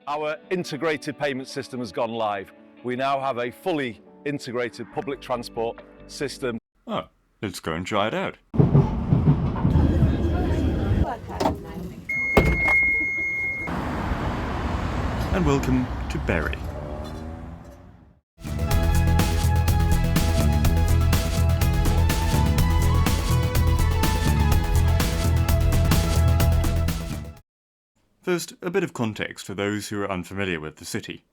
Our integrated payment system has gone live. We now have a fully integrated public transport system. Oh, let's go and try it out. And welcome to Bury. First, a bit of context for those who are unfamiliar with the city.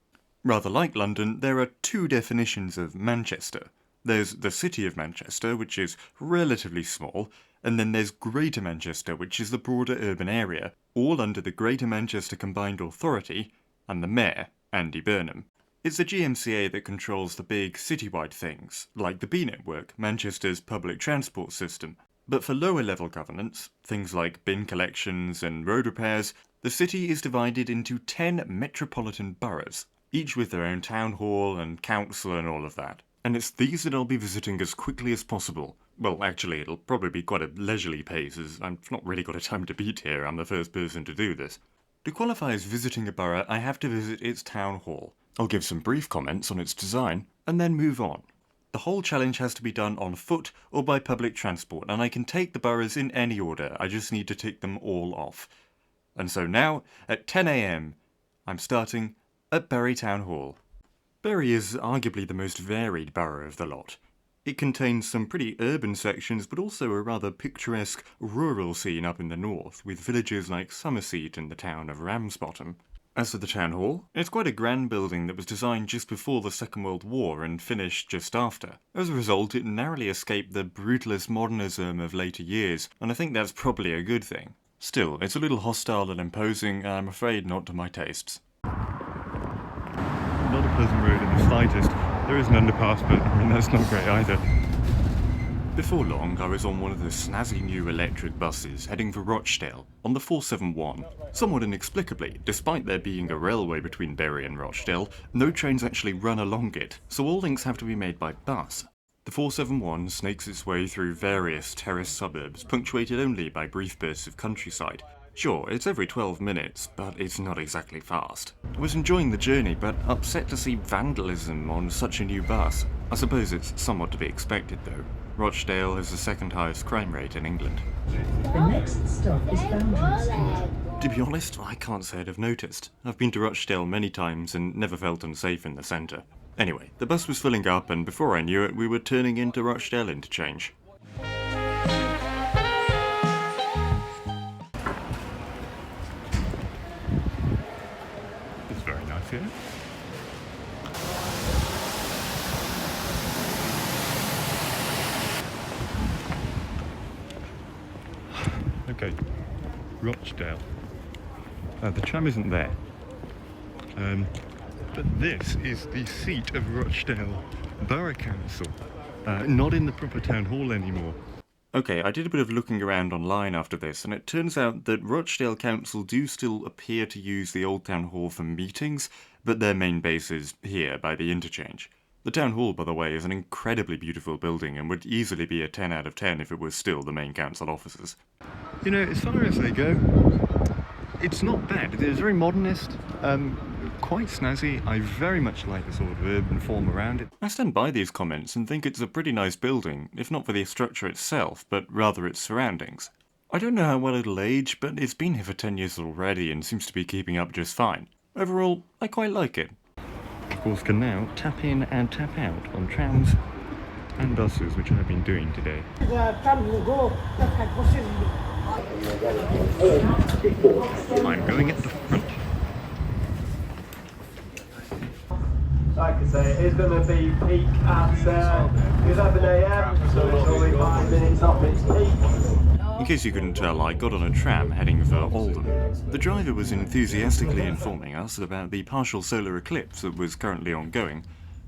Rather like London, there are two definitions of Manchester. There's the City of Manchester, which is relatively small, and then there's Greater Manchester, which is the broader urban area, all under the Greater Manchester Combined Authority and the Mayor, Andy Burnham. It's the GMCA that controls the big citywide things, like the B network, Manchester's public transport system. But for lower level governance, things like bin collections and road repairs, the city is divided into 10 metropolitan boroughs, each with their own town hall and council and all of that. And it's these that I'll be visiting as quickly as possible. Well, actually, it'll probably be quite a leisurely pace, as I've not really got a time to beat here. I'm the first person to do this. To qualify as visiting a borough, I have to visit its town hall. I'll give some brief comments on its design, and then move on. The whole challenge has to be done on foot or by public transport, and I can take the boroughs in any order. I just need to tick them all off. And so now, at 10 AM, I'm starting at Bury Town Hall. Bury is arguably the most varied borough of the lot. It contains some pretty urban sections, but also a rather picturesque rural scene up in the north, with villages like Somerset and the town of Ramsbottom. As for the town hall, it's quite a grand building that was designed just before the Second World War and finished just after. As a result, it narrowly escaped the brutalist modernism of later years, and I think that's probably a good thing. Still, it's a little hostile and imposing, and I'm afraid not to my tastes. Not a pleasant road in the slightest. There is an underpass, but I mean that's not great either. Before long, I was on one of the snazzy new electric buses heading for Rochdale on the 471. Somewhat inexplicably, despite there being a railway between Bury and Rochdale, no trains actually run along it, so all links have to be made by bus. The 471 snakes its way through various terraced suburbs, punctuated only by brief bursts of countryside. Sure, it's every 12 minutes, but it's not exactly fast. I was enjoying the journey, but upset to see vandalism on such a new bus. I suppose it's somewhat to be expected, though. Rochdale has the second highest crime rate in England. The next stop is Boundary Street. To be honest, I can't say I've noticed. I've been to Rochdale many times and never felt unsafe in the centre. Anyway, the bus was filling up, and before I knew it, we were turning into Rochdale interchange. It's very nice here. Okay, Rochdale. The tram isn't there. But this is the seat of Rochdale Borough Council. Not in the proper town hall anymore. Okay, I did a bit of looking around online after this, and it turns out that Rochdale Council do still appear to use the old town hall for meetings, but their main base is here by the interchange. The town hall, by the way, is an incredibly beautiful building and would easily be a 10 out of 10 if it was still the main council offices. You know, as far as they go, it's not bad. It's very modernist, quite snazzy. I very much like the sort of urban form around it. I stand by these comments and think it's a pretty nice building, if not for the structure itself, but rather its surroundings. I don't know how well it'll age, but it's been here for 10 years already and seems to be keeping up just fine. Overall, I quite like it. Of course, can now tap in and tap out on trams and buses, which I've been doing today. I'm going at the front. Like I say, it is going to be peak at 11 AM, so it's only 5 minutes off its peak. In case you couldn't tell, I got on a tram heading for Oldham. The driver was enthusiastically informing us about the partial solar eclipse that was currently ongoing,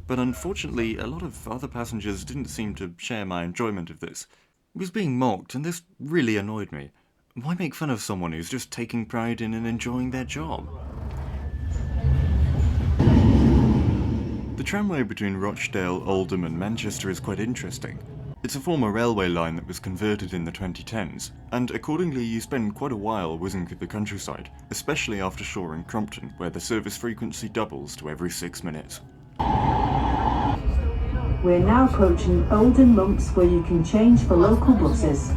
but unfortunately a lot of other passengers didn't seem to share my enjoyment of this. It was being mocked, and this really annoyed me. Why make fun of someone who's just taking pride in and enjoying their job? The tramway between Rochdale, Oldham and Manchester is quite interesting. It's a former railway line that was converted in the 2010s, and accordingly you spend quite a while whizzing through the countryside, especially after Shaw and Crompton, where the service frequency doubles to every 6 minutes. We're now approaching Oldham Lumps, where you can change for local buses.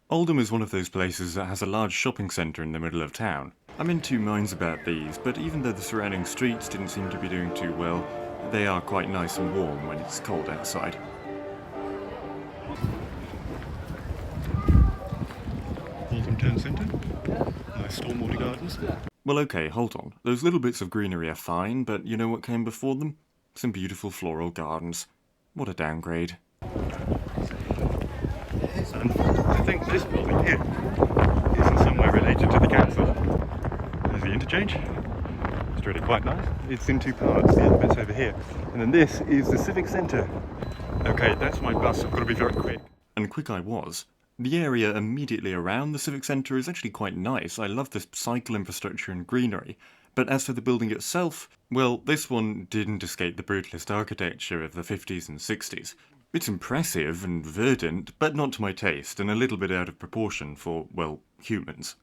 Oldham is one of those places that has a large shopping centre in the middle of town. I'm in two minds about these, but even though the surrounding streets didn't seem to be doing too well, they are quite nice and warm when it's cold outside. Oldham Town Centre, nice stormwater gardens. Well okay, hold on. Those little bits of greenery are fine, but you know what came before them? Some beautiful floral gardens. What a downgrade. And I think this building here is in some way related to the council. There's the interchange. It's really quite nice. It's in two parts. The other bit's over here. And then this is the civic centre. Okay, that's my bus. I've got to be very quick. And quick I was. The area immediately around the civic centre is actually quite nice. I love the cycle infrastructure and greenery. But as for the building itself, well, this one didn't escape the brutalist architecture of the 50s and 60s. It's impressive and verdant, but not to my taste, and a little bit out of proportion for, well, humans.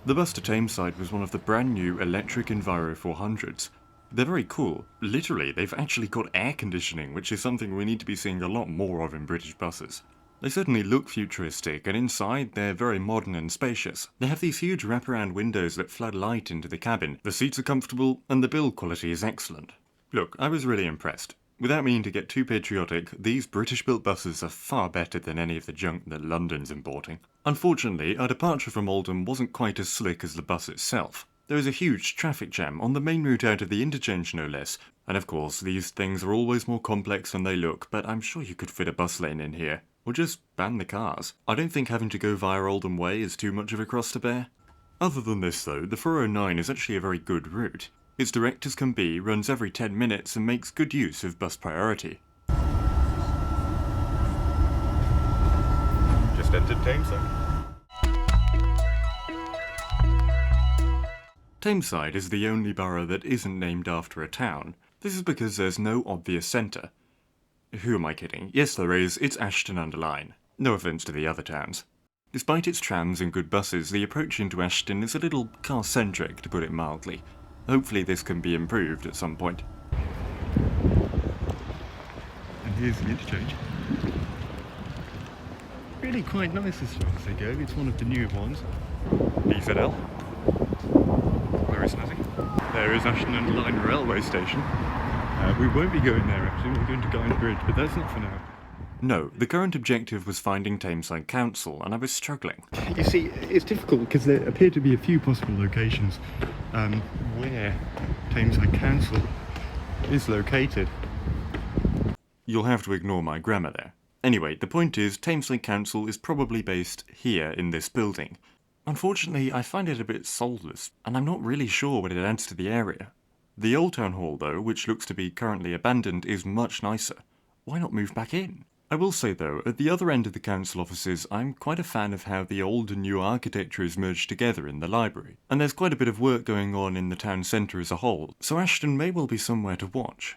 The bus to Tameside was one of the brand new electric Enviro 400s. They're very cool. Literally, they've actually got air conditioning, which is something we need to be seeing a lot more of in British buses. They certainly look futuristic, and inside they're very modern and spacious. They have these huge wraparound windows that flood light into the cabin, the seats are comfortable, and the build quality is excellent. Look, I was really impressed. Without meaning to get too patriotic, these British-built buses are far better than any of the junk that London's importing. Unfortunately, our departure from Oldham wasn't quite as slick as the bus itself. There was a huge traffic jam on the main route out of the interchange no less, and of course these things are always more complex than they look, but I'm sure you could fit a bus lane in here. Or just ban the cars. I don't think having to go via Oldham Way is too much of a cross to bear. Other than this though, the 409 is actually a very good route. It's direct as can be, runs every 10 minutes and makes good use of bus priority. Just entered Tameside. Tameside is the only borough that isn't named after a town. This is because there's no obvious centre. Who am I kidding? Yes there is, it's Ashton-under-Lyne. No offence to the other towns. Despite its trams and good buses, the approach into Ashton is a little car-centric, to put it mildly. Hopefully this can be improved at some point. And here's the interchange. Really quite nice as far as they go. It's one of the newer ones. BZL. Very snazzy. There is Ashton-under-Lyne railway station. We won't be going there actually, we're going to Guy's Bridge, but that's not for now. No, the current objective was finding Tameside Council, and I was struggling. You see, it's difficult because there appear to be a few possible locations where Tameside Council is located. You'll have to ignore my grammar there. Anyway, the point is, Tameside Council is probably based here in this building. Unfortunately, I find it a bit soulless, and I'm not really sure what it adds to the area. The Old Town Hall, though, which looks to be currently abandoned, is much nicer. Why not move back in? I will say though, at the other end of the council offices, I'm quite a fan of how the old and new architecture is merged together in the library. And there's quite a bit of work going on in the town centre as a whole, so Ashton may well be somewhere to watch.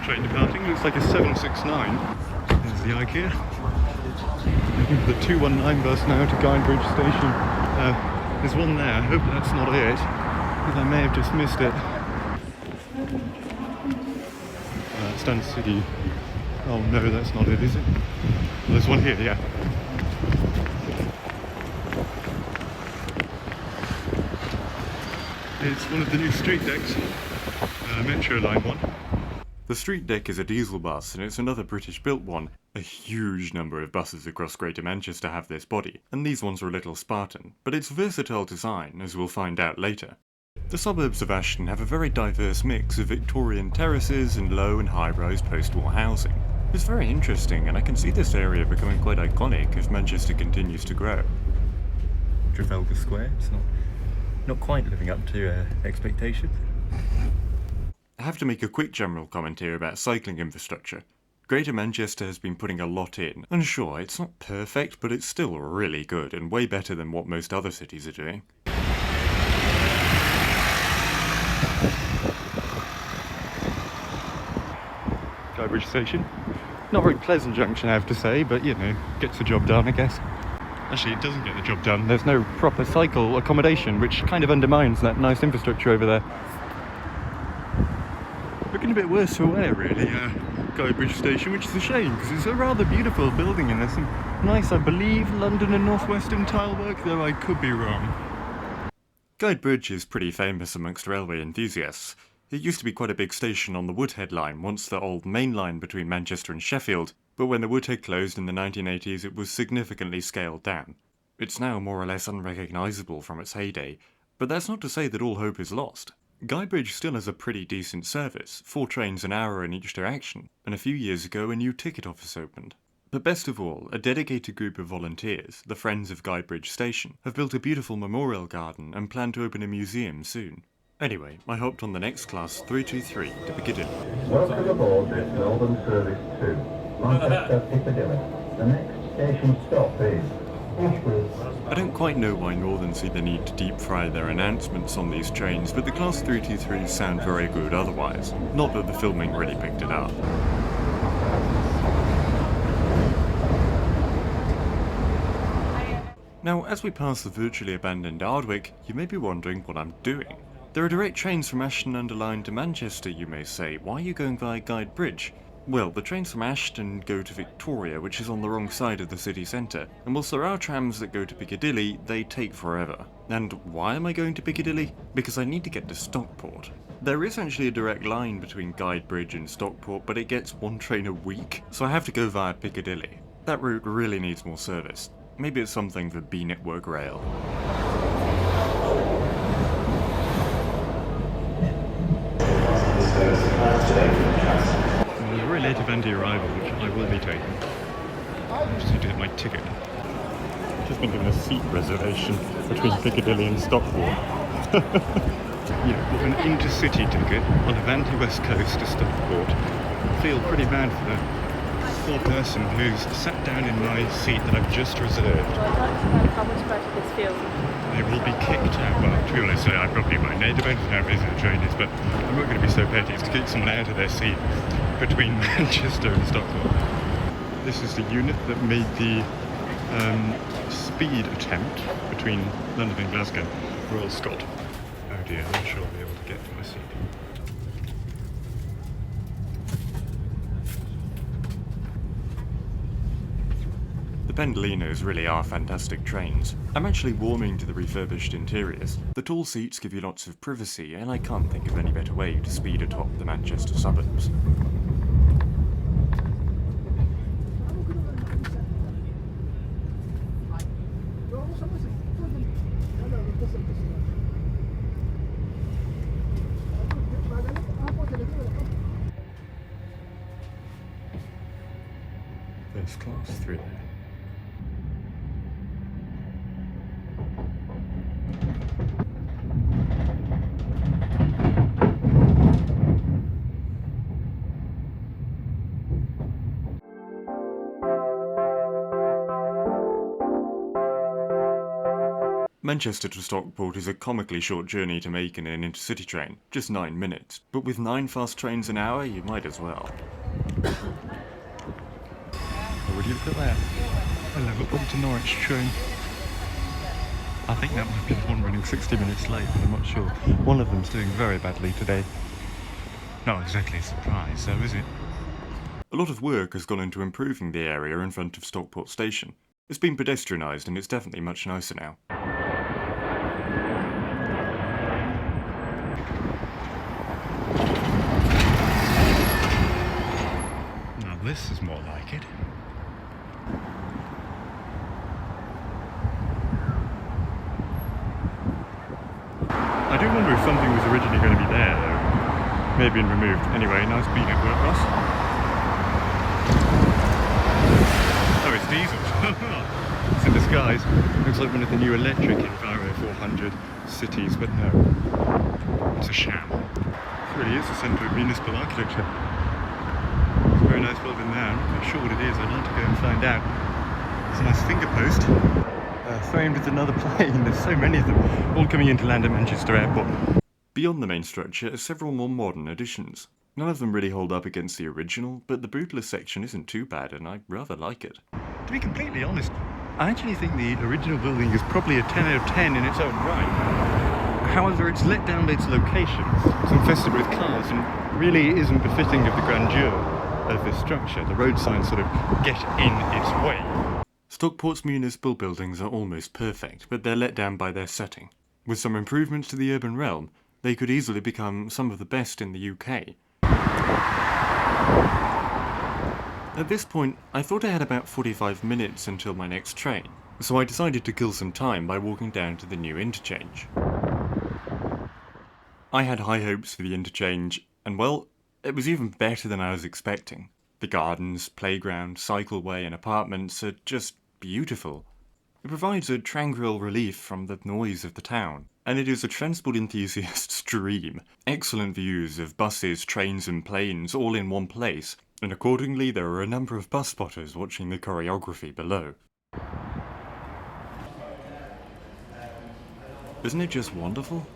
Train departing, looks like a 769. There's the IKEA. Looking for the 219 bus now to Guynebridge station. There's one there, I hope that's not it, because I may have just missed it. Stand City. Oh no, that's not it, is it? Well, there's one here, yeah. It's one of the new street decks. Metro Line one. The street deck is a diesel bus, and it's another British-built one. A huge number of buses across Greater Manchester have this body, and these ones are a little Spartan, but it's versatile design, as we'll find out later. The suburbs of Ashton have a very diverse mix of Victorian terraces and low and high-rise post-war housing. It's very interesting, and I can see this area becoming quite iconic if Manchester continues to grow. Trafalgar Square, it's not quite living up to expectations. I have to make a quick general comment here about cycling infrastructure. Greater Manchester has been putting a lot in, and sure, it's not perfect, but it's still really good, and way better than what most other cities are doing. Guybridge Station. Not a very pleasant junction, I have to say, but you know, gets the job done, I guess. Actually, it doesn't get the job done. There's no proper cycle accommodation, which kind of undermines that nice infrastructure over there. Looking a bit worse for wear, really, Guybridge Station, which is a shame, because it's a rather beautiful building, and there's some nice, I believe, London and North Western tile work, though I could be wrong. Guybridge is pretty famous amongst railway enthusiasts. It used to be quite a big station on the Woodhead line, once the old main line between Manchester and Sheffield, but when the Woodhead closed in the 1980s it was significantly scaled down. It's now more or less unrecognisable from its heyday, but that's not to say that all hope is lost. Guybridge still has a pretty decent service, 4 trains an hour in each direction, and a few years ago a new ticket office opened. But best of all, a dedicated group of volunteers, the Friends of Guybridge Station, have built a beautiful memorial garden and plan to open a museum soon. Anyway, I hopped on the next class 323 to Piccadilly. Welcome aboard this Northern Service 2, Manchester Piccadilly. The next station stop is Ashton. I don't quite know why Northern see the need to deep fry their announcements on these trains, but the class 323s sound very good otherwise. Not that the filming really picked it up. Now, as we pass the virtually abandoned Ardwick, you may be wondering what I'm doing. There are direct trains from Ashton-under-Lyne to Manchester, you may say. Why are you going via Guybridge? Well, the trains from Ashton go to Victoria, which is on the wrong side of the city centre, and whilst there are trams that go to Piccadilly, they take forever. And why am I going to Piccadilly? Because I need to get to Stockport. There is actually a direct line between Guybridge and Stockport, but it gets 1 train a week, so I have to go via Piccadilly. That route really needs more service. Maybe it's something for B Network Rail. There's a very late Avanti arrival, which I will be taking. I just need to get my ticket. I've just been given a seat reservation between Piccadilly and Stockport. An intercity ticket on Avanti West Coast to Stockport. I feel pretty bad for the poor person who's sat down in my seat that I've just reserved. I'd like to know how much better this feels. They will be kicked out. Well, to be honest, I probably might. It depends on how busy the train is, but I'm not going to be so petty as to kick someone out of their seat between Manchester and Stockport. This is the unit that made the speed attempt between London and Glasgow, Royal Scot. Oh dear, I'm not sure I'll be able to get to my seat. The Pendolinos really are fantastic trains. I'm actually warming to the refurbished interiors. The tall seats give you lots of privacy, and I can't think of any better way to speed atop the Manchester suburbs. First class through there. Manchester to Stockport is a comically short journey to make in an intercity train, just 9 minutes, but with 9 fast trains an hour, you might as well. Oh, would you look at that? A Liverpool to Norwich train. I think that might be the one running 60 minutes late, but I'm not sure. One of them's doing very badly today. Not exactly a surprise, though, is it? A lot of work has gone into improving the area in front of Stockport Station. It's been pedestrianised and it's definitely much nicer now. Now this is more like it. I do wonder if something was originally going to be there, though. May have been removed. Anyway, nice beat at work, Ross. Oh, it's diesel. It's in disguise. Looks like one of the new electric Enviro 400 cities, but no. It's a sham. It really is the centre of municipal architecture. It's very nice building there. I'm not quite sure what it is. I'd like to go and find out. There's a nice finger post framed with another plane. There's so many of them, all coming in to land at Manchester Airport. Beyond the main structure are several more modern additions. None of them really hold up against the original, but the bootless section isn't too bad and I rather like it. To be completely honest, I actually think the original building is probably a 10 out of 10 in its own right. However, it's let down by its location. It's infested with cars and really isn't befitting of the grandeur of this structure. The road signs sort of get in its way. Stockport's municipal buildings are almost perfect, but they're let down by their setting. With some improvements to the urban realm, they could easily become some of the best in the UK. At this point, I thought I had about 45 minutes until my next train, so I decided to kill some time by walking down to the new interchange. I had high hopes for the interchange, and well, it was even better than I was expecting. The gardens, playground, cycleway and apartments are just beautiful. It provides a tranquil relief from the noise of the town, and it is a transport enthusiast's dream. Excellent views of buses, trains and planes all in one place, and accordingly there are a number of bus spotters watching the choreography below. Isn't it just wonderful?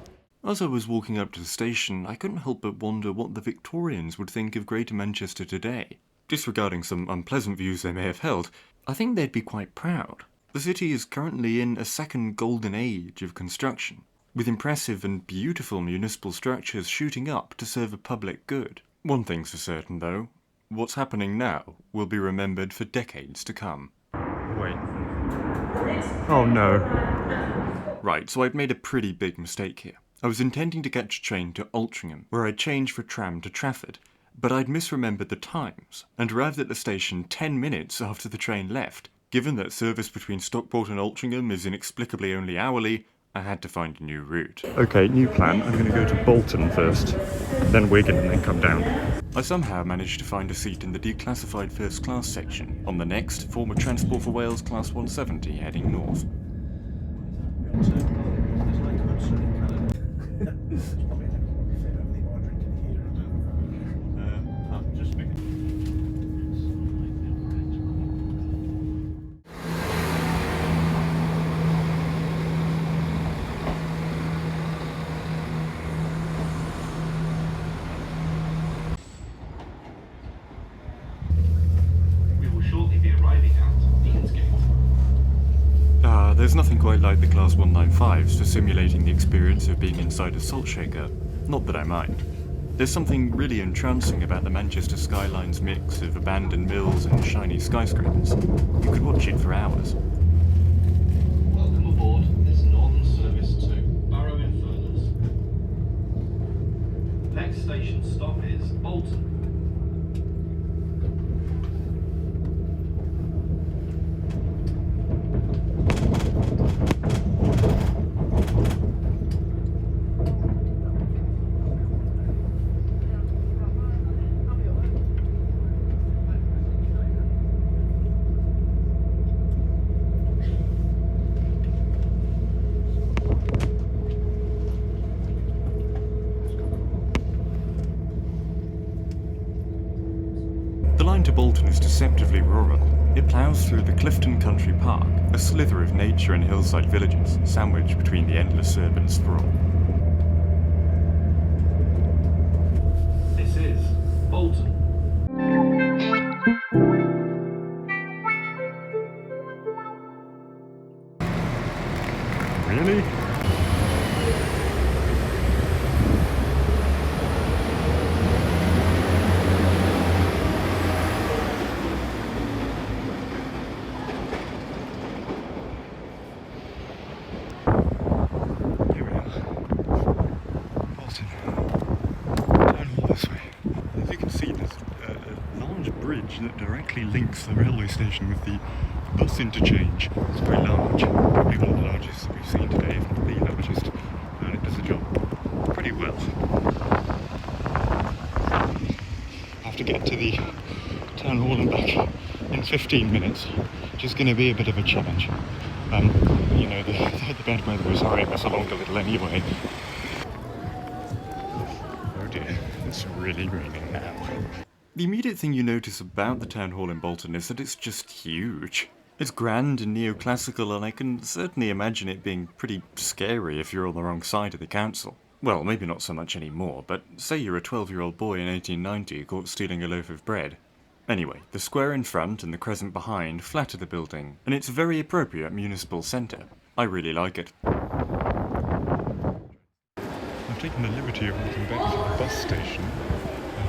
As I was walking up to the station, I couldn't help but wonder what the Victorians would think of Greater Manchester today. Disregarding some unpleasant views they may have held, I think they'd be quite proud. The city is currently in a second golden age of construction, with impressive and beautiful municipal structures shooting up to serve a public good. One thing's for certain though, what's happening now will be remembered for decades to come. Wait. Oh no. Right, so I'd made a pretty big mistake here. I was intending to catch a train to Altrincham, where I'd change for tram to Trafford, but I'd misremembered the times, and arrived at the station 10 minutes after the train left. Given that service between Stockport and Altrincham is inexplicably only hourly, I had to find a new route. Okay, new plan. I'm going to go to Bolton first, then Wigan and then come down. I somehow managed to find a seat in the declassified first class section on the next former Transport for Wales Class 170 heading north. There's nothing quite like the Class 195s for simulating the experience of being inside a salt shaker. Not that I mind. There's something really entrancing about the Manchester skyline's mix of abandoned mills and shiny skyscrapers. You could watch it for hours. Welcome aboard this Northern Service to Borough in Furness. Next station stop is Bolton. The line to Bolton is deceptively rural. It ploughs through the Clifton Country Park, a slither of nature and hillside villages, sandwiched between the endless urban sprawl. This is Bolton. Really? That directly links the railway station with the bus interchange. It's very large, probably one of the largest that we've seen today, if not the largest, and it does the job pretty well. I have to get to the town hall and back in 15 minutes, which is going to be a bit of a challenge. You know, the bad weather is hurrying us along a little anyway. Oh dear, it's really raining now. The immediate thing you notice about the town hall in Bolton is that it's just huge. It's grand and neoclassical, and I can certainly imagine it being pretty scary if you're on the wrong side of the council. Well, maybe not so much anymore, but say you're a 12-year-old boy in 1890 caught stealing a loaf of bread. Anyway, the square in front and the crescent behind flatter the building, and it's a very appropriate municipal centre. I really like it. I've taken the liberty of walking back to the bus station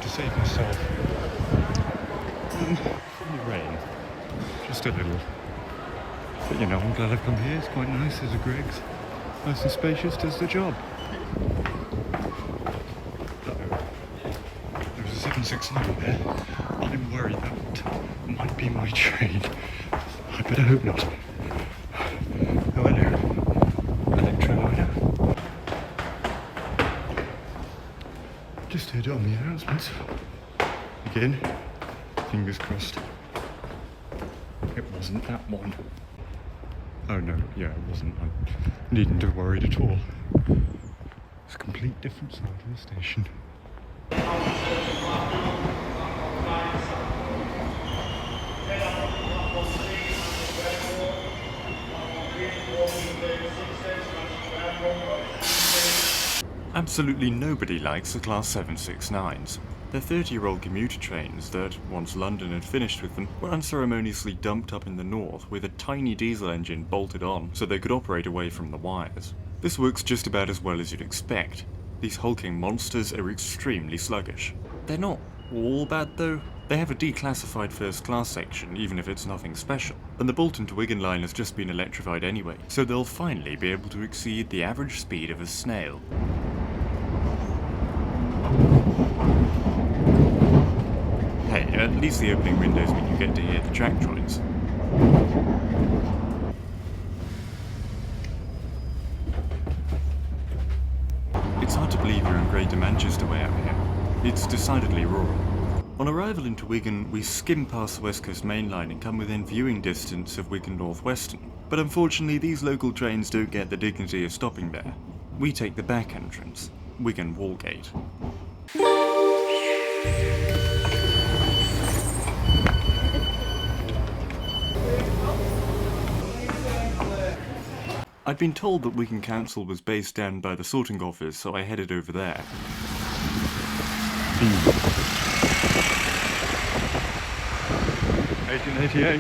to save myself from the rain. Just a little. But you know, I'm glad I've come here. It's quite nice. There's a Greg's. Nice and spacious, does the job. There was a 769 there. I'm worried that might be my train. I better hope not. Oh, hello. Electro. Just heard on the announcements. Again, fingers crossed. It wasn't that one. Oh no, yeah, it wasn't. I needn't have worried at all. It's a complete different side of the station. Absolutely nobody likes the Class 769s. They're 30-year-old commuter trains that, once London had finished with them, were unceremoniously dumped up in the north with a tiny diesel engine bolted on so they could operate away from the wires. This works just about as well as you'd expect. These hulking monsters are extremely sluggish. They're not all bad though. They have a declassified first-class section, even if it's nothing special. And the Bolton to Wigan line has just been electrified anyway, so they'll finally be able to exceed the average speed of a snail. Hey, at least the opening windows mean you get to hear the track joints. It's hard to believe you're in Greater Manchester way out here. It's decidedly rural. On arrival into Wigan, we skim past the West Coast Main Line and come within viewing distance of Wigan North Western. But unfortunately, these local trains don't get the dignity of stopping there. We take the back entrance, Wigan Wallgate. I'd been told that Wigan Council was based down by the sorting office, so I headed over there. 1888,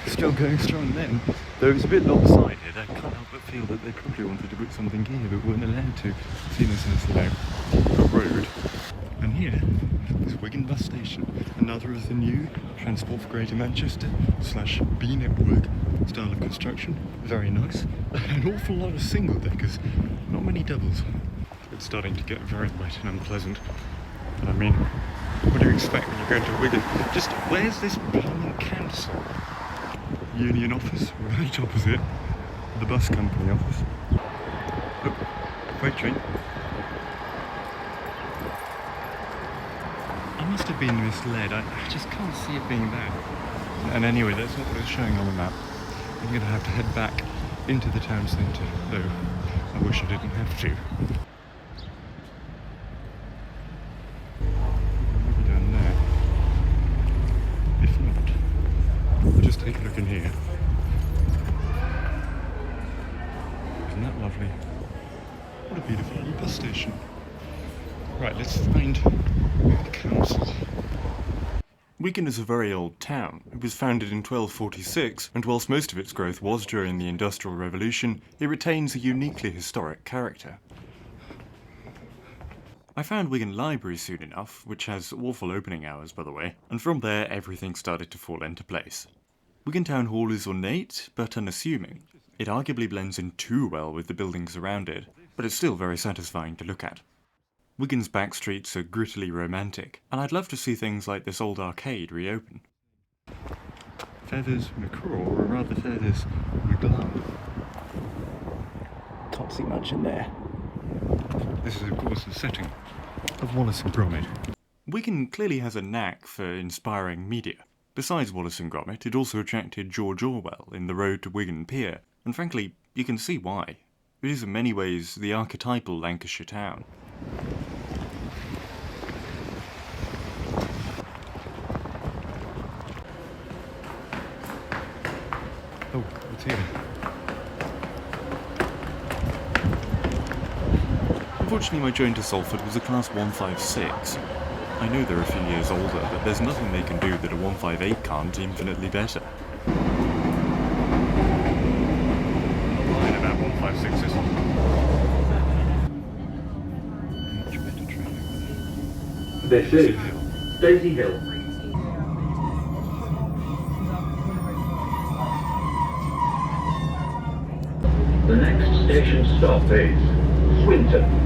still going strong then. Though it's a bit lopsided, I can't help but feel that they probably wanted to put something here but weren't allowed to, seeing as it's, you know, a road. And here is Wigan Bus Station, another of the new Transport for Greater Manchester / B network style of construction. Very nice. An awful lot of single deckers, not many doubles. It's starting to get very wet and unpleasant. And I mean, what do you expect when you're going to Wigan? Just, where's this blooming council? Union office, right opposite the bus company office. Oh, freight train. I must have been misled. I just can't see it being that. And anyway, that's not what it's showing on the map. I'm going to have to head back into the town centre, though I wish I didn't have to. Maybe down there. If not, I'll just take a look in here. Isn't that lovely? What a beautiful little bus station. Right, let's find the council. Wigan is a very old town. It was founded in 1246, and whilst most of its growth was during the Industrial Revolution, it retains a uniquely historic character. I found Wigan Library soon enough, which has awful opening hours by the way, and from there everything started to fall into place. Wigan Town Hall is ornate, but unassuming. It arguably blends in too well with the buildings around it, but it's still very satisfying to look at. Wigan's back streets are grittily romantic, and I'd love to see things like this old arcade reopen. Feathers McCraw, or rather Feathers McGlum. Can't see much in there. This is of course the setting of Wallace and Gromit. Wigan clearly has a knack for inspiring media. Besides Wallace and Gromit, it also attracted George Orwell in The Road to Wigan Pier, and frankly, you can see why. It is in many ways the archetypal Lancashire town. Unfortunately, my join to Salford was a Class 156. I know they're a few years older, but there's nothing they can do that a 158 can't infinitely better. Line about 156s. This is Daisy Hill. The next station stop is Swinton.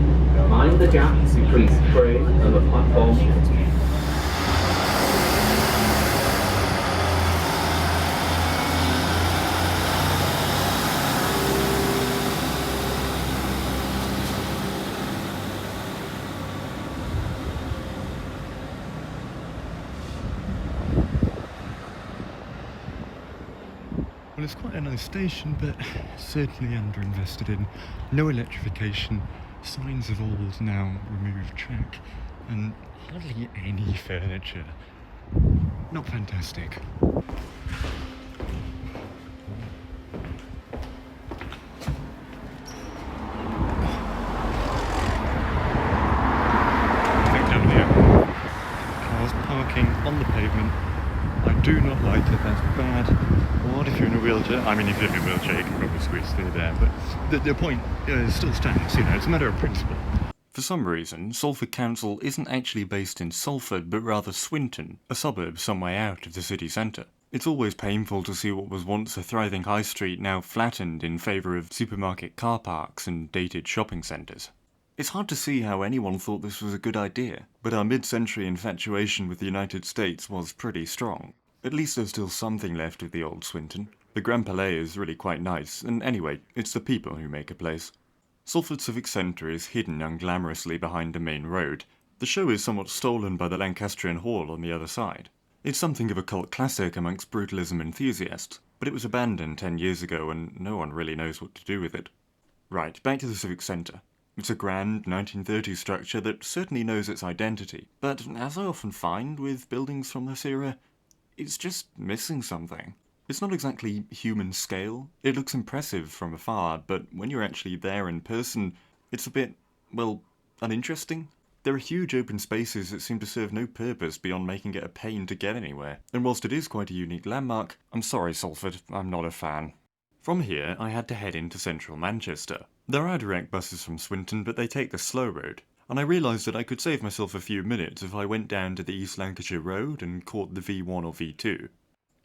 Mind the gap between the train and the platform. Well, it's quite a nice station, but certainly underinvested in. No electrification, signs of old now removed track, and hardly any furniture. Not fantastic. Think down here. Cars parking on the pavement. I do not like it, that's bad. What if you're in a wheelchair? I mean, if you're in a wheelchair, you can probably squeeze through there, but the point still stands, you know, it's a matter of principle. For some reason, Salford Council isn't actually based in Salford, but rather Swinton, a suburb some way out of the city centre. It's always painful to see what was once a thriving high street now flattened in favour of supermarket car parks and dated shopping centres. It's hard to see how anyone thought this was a good idea, but our mid-century infatuation with the United States was pretty strong. At least there's still something left of the old Swinton. The Grand Palais is really quite nice, and anyway, it's the people who make a place. Salford Civic Centre is hidden unglamorously behind a main road. The show is somewhat stolen by the Lancastrian Hall on the other side. It's something of a cult classic amongst brutalism enthusiasts, but it was abandoned 10 years ago and no one really knows what to do with it. Right, back to the Civic Centre. It's a grand 1930s structure that certainly knows its identity, but as I often find with buildings from this era, it's just missing something. It's not exactly human scale. It looks impressive from afar, but when you're actually there in person, it's a bit, well, uninteresting. There are huge open spaces that seem to serve no purpose beyond making it a pain to get anywhere. And whilst it is quite a unique landmark, I'm sorry Salford, I'm not a fan. From here, I had to head into central Manchester. There are direct buses from Swinton, but they take the slow road. And I realised that I could save myself a few minutes if I went down to the East Lancashire Road and caught the V1 or V2.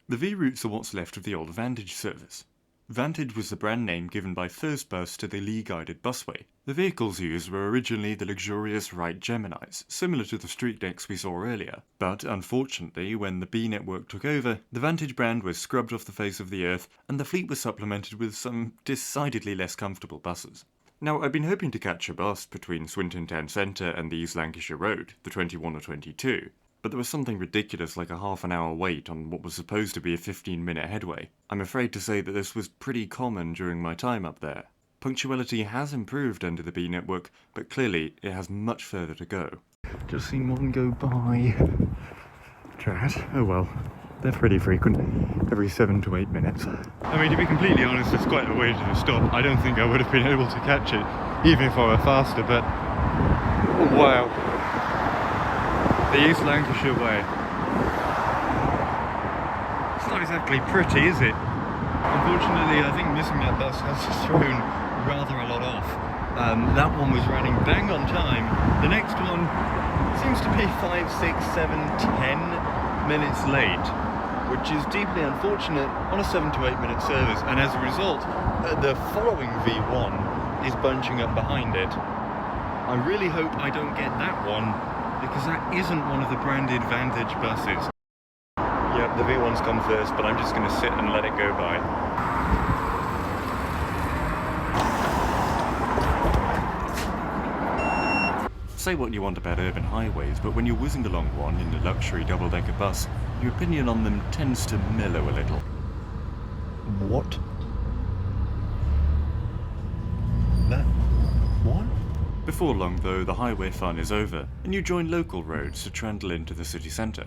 The V routes are what's left of the old Vantage service. Vantage was the brand name given by First Bus to the Lee-guided busway. The vehicles used were originally the luxurious Wright Geminis, similar to the street decks we saw earlier. But unfortunately, when the B network took over, the Vantage brand was scrubbed off the face of the earth and the fleet was supplemented with some decidedly less comfortable buses. Now, I'd been hoping to catch a bus between Swinton Town Centre and the East Lancashire Road, the 21 or 22, but there was something ridiculous like a half-an-hour wait on what was supposed to be a 15-minute headway. I'm afraid to say that this was pretty common during my time up there. Punctuality has improved under the B network, but clearly it has much further to go. Just seen one go by. Drat. Oh well. They're pretty frequent, every 7 to 8 minutes. I mean, to be completely honest, it's quite a way to the stop. I don't think I would have been able to catch it, even if I were faster, but wow. The East Lancashire way. It's not exactly pretty, is it? Unfortunately, I think missing that bus has thrown rather a lot off. That one was running bang on time. The next one seems to be 5, 6, 7, 10 minutes late, which is deeply unfortunate on a 7 to 8 minute service, and as a result, the following V1 is bunching up behind it. I really hope I don't get that one, because that isn't one of the branded Vantage buses. Yep, the V1's come first, but I'm just going to sit and let it go by. Say what you want about urban highways, but when you're whizzing along one in a luxury double-decker bus, your opinion on them tends to mellow a little. What? That one? Before long, though, the highway fun is over, and you join local roads to trundle into the city centre.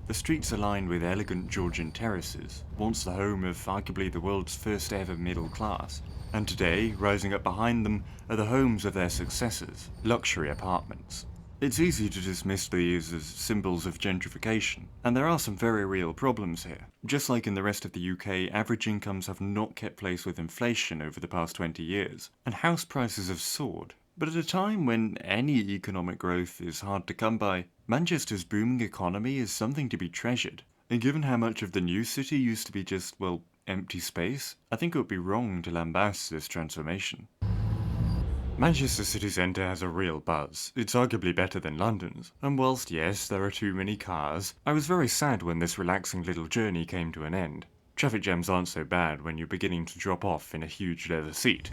The streets are lined with elegant Georgian terraces, once the home of arguably the world's first ever middle class. And today, rising up behind them, are the homes of their successors, luxury apartments. It's easy to dismiss these as symbols of gentrification, and there are some very real problems here. Just like in the rest of the UK, average incomes have not kept pace with inflation over the past 20 years, and house prices have soared. But at a time when any economic growth is hard to come by, Manchester's booming economy is something to be treasured. And given how much of the new city used to be just, well, empty space, I think it would be wrong to lambast this transformation. Manchester city centre has a real buzz. It's arguably better than London's, and whilst yes, there are too many cars, I was very sad when this relaxing little journey came to an end. Traffic jams aren't so bad when you're beginning to drop off in a huge leather seat.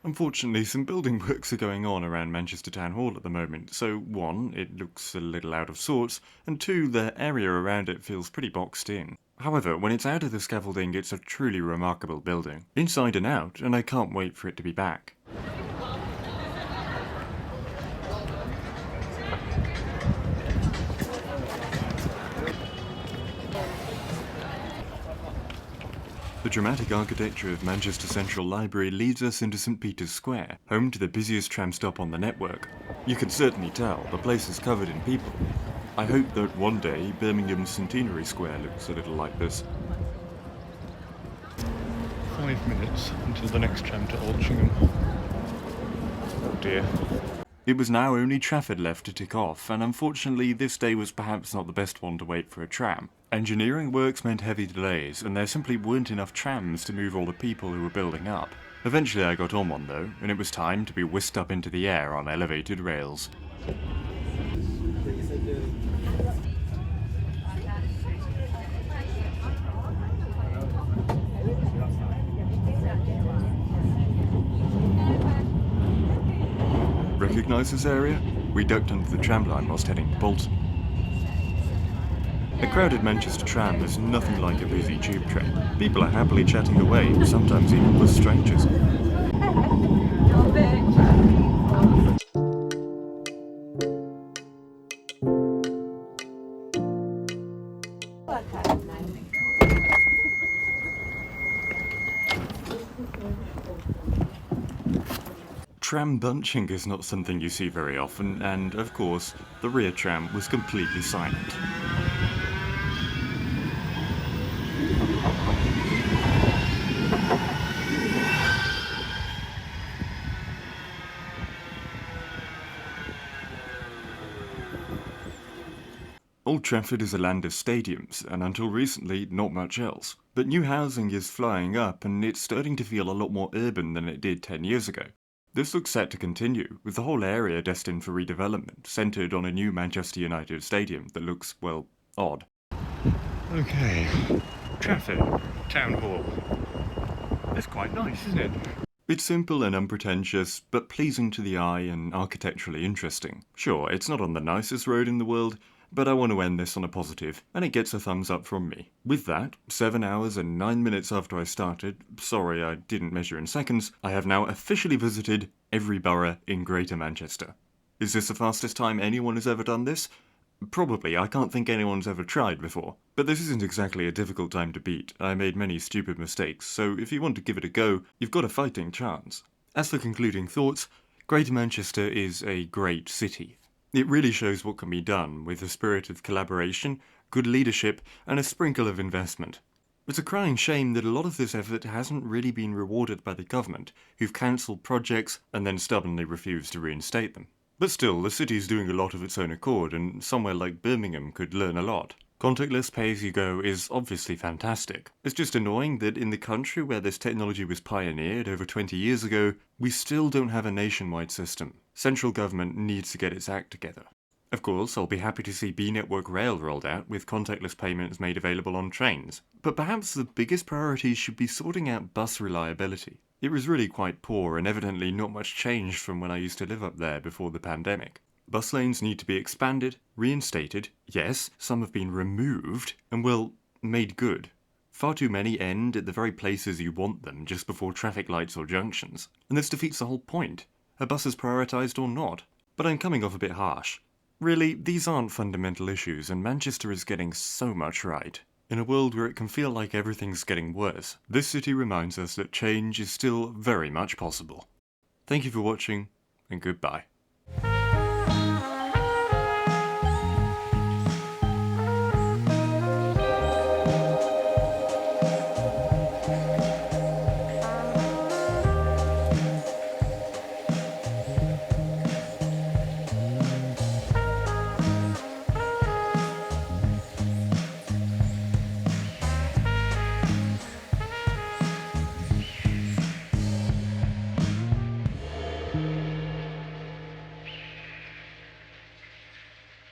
Unfortunately, some building works are going on around Manchester Town Hall at the moment, so 1, it looks a little out of sorts, and 2, the area around it feels pretty boxed in. However, when it's out of the scaffolding, it's a truly remarkable building, inside and out, and I can't wait for it to be back. The dramatic architecture of Manchester Central Library leads us into St Peter's Square, home to the busiest tram stop on the network. You can certainly tell the place is covered in people. I hope that one day Birmingham's Centenary Square looks a little like this. 5 minutes until the next tram to Altrincham. Oh dear. It was now only Trafford left to tick off, and unfortunately this day was perhaps not the best one to wait for a tram. Engineering works meant heavy delays, and there simply weren't enough trams to move all the people who were building up. Eventually I got on one though, and it was time to be whisked up into the air on elevated rails. Recognise this area? We ducked under the tramline whilst heading to Bolton. A crowded Manchester tram is nothing like a busy tube train. People are happily chatting away, sometimes even with strangers. Tram bunching is not something you see very often, and of course, the rear tram was completely silent. Old Trafford is a land of stadiums, and until recently, not much else. But new housing is flying up, and it's starting to feel a lot more urban than it did 10 years ago. This looks set to continue, with the whole area destined for redevelopment, centred on a new Manchester United stadium that looks, well, odd. Okay, Trafford, Town Hall. It's quite nice, isn't it? It's simple and unpretentious, but pleasing to the eye and architecturally interesting. Sure, it's not on the nicest road in the world, but I want to end this on a positive, and it gets a thumbs up from me. With that, 7 hours and 9 minutes after I started, sorry I didn't measure in seconds, I have now officially visited every borough in Greater Manchester. Is this the fastest time anyone has ever done this? Probably. I can't think anyone's ever tried before. But this isn't exactly a difficult time to beat. I made many stupid mistakes, so if you want to give it a go, you've got a fighting chance. As for concluding thoughts, Greater Manchester is a great city. It really shows what can be done with a spirit of collaboration, good leadership, and a sprinkle of investment. It's a crying shame that a lot of this effort hasn't really been rewarded by the government, who've cancelled projects and then stubbornly refused to reinstate them. But still, the city's doing a lot of its own accord, and somewhere like Birmingham could learn a lot. Contactless pay-as-you-go is obviously fantastic. It's just annoying that in the country where this technology was pioneered over 20 years ago, we still don't have a nationwide system. Central government needs to get its act together. Of course, I'll be happy to see B-Network Rail rolled out with contactless payments made available on trains. But perhaps the biggest priority should be sorting out bus reliability. It was really quite poor and evidently not much changed from when I used to live up there before the pandemic. Bus lanes need to be expanded, reinstated, yes, some have been removed, and well, made good. Far too many end at the very places you want them just before traffic lights or junctions, and this defeats the whole point. A bus is prioritised or not. But I'm coming off a bit harsh. Really, these aren't fundamental issues, and Manchester is getting so much right. In a world where it can feel like everything's getting worse, this city reminds us that change is still very much possible. Thank you for watching, and goodbye.